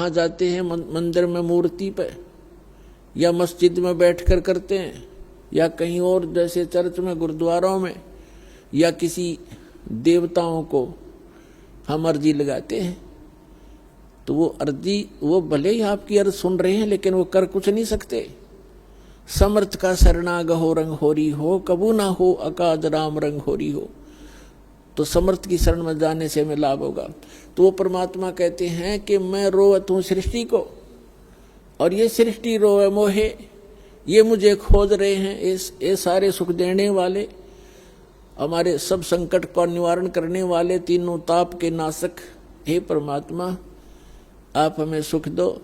कहाँ जाते हैं, मंदिर में मूर्ति पे या मस्जिद में बैठकर करते हैं या कहीं और जैसे चर्च में, गुरुद्वारों में, या किसी देवताओं को हम अर्जी लगाते हैं। तो वो अर्जी, वो भले ही आपकी अर्ज सुन रहे हैं लेकिन वो कर कुछ नहीं सकते। समर्थ का शरणा गहो रंग होरी हो, कबू ना हो अकाज राम रंग होरी हो। तो समर्थ की शरण में जाने से हमें लाभ होगा। तो वो परमात्मा कहते हैं कि मैं रोवत हूं सृष्टि को, और ये सृष्टि रोवे मोहे, ये मुझे खोज रहे हैं। ये सारे सुख देने वाले, हमारे सब संकट का निवारण करने वाले, तीनों ताप के नाशक, हे परमात्मा आप हमें सुख दो।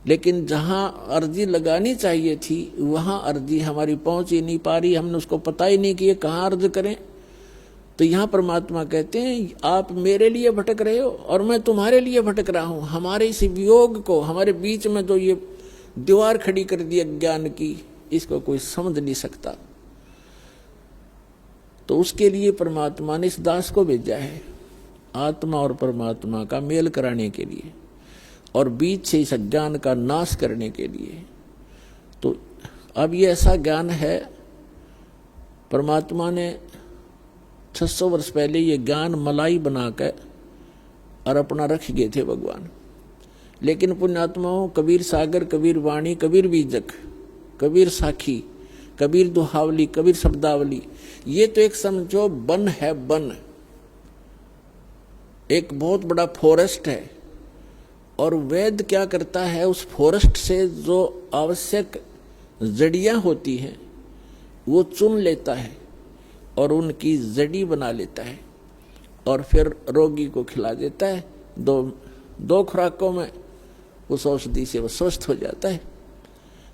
लेकिन जहां अर्जी लगानी चाहिए थी वहां अर्जी हमारी पहुंच ही नहीं पा रही, हमने उसको पता ही नहीं कि ये कहाँ अर्ज करें। तो यहाँ परमात्मा कहते हैं आप मेरे लिए भटक रहे हो और मैं तुम्हारे लिए भटक रहा हूं। हमारे इस वियोग को, हमारे बीच में जो ये दीवार खड़ी कर दी अज्ञान की, इसको कोई समझ नहीं सकता। तो उसके लिए परमात्मा ने इस दास को भेजा है, आत्मा और परमात्मा का मेल कराने के लिए और बीच से इस अज्ञान का नाश करने के लिए। तो अब ये ऐसा ज्ञान है, परमात्मा ने 600 वर्ष पहले ये ज्ञान मलाई बनाकर और अपना रख गए थे भगवान। लेकिन पुण्यात्माओं, कबीर सागर, कबीर वाणी, कबीर बीजक, कबीर साखी, कबीर दुहावली, कबीर शब्दावली, ये तो एक समझो वन है, वन, एक बहुत बड़ा फॉरेस्ट है। और वेद क्या करता है, उस फॉरेस्ट से जो आवश्यक जड़ियां होती हैं वो चुन लेता है और उनकी जड़ी बना लेता है और फिर रोगी को खिला देता है। दो खुराकों में उस औषधि से वो स्वस्थ हो जाता है।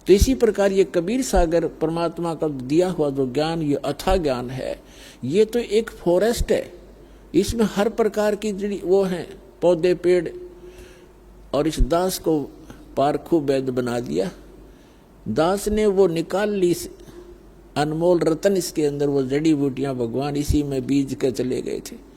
तो इसी प्रकार ये कबीर सागर परमात्मा का दिया हुआ जो ज्ञान, ये अथाह ज्ञान है, ये तो एक फॉरेस्ट है। इसमें हर प्रकार की जड़ी वो हैं, पौधे पेड़, और इस दास को पारखू वैद्य बना दिया। दास ने वो निकाल ली अनमोल रतन, इसके अंदर वो जड़ी बूटियां भगवान इसी में बीज के चले गए थे।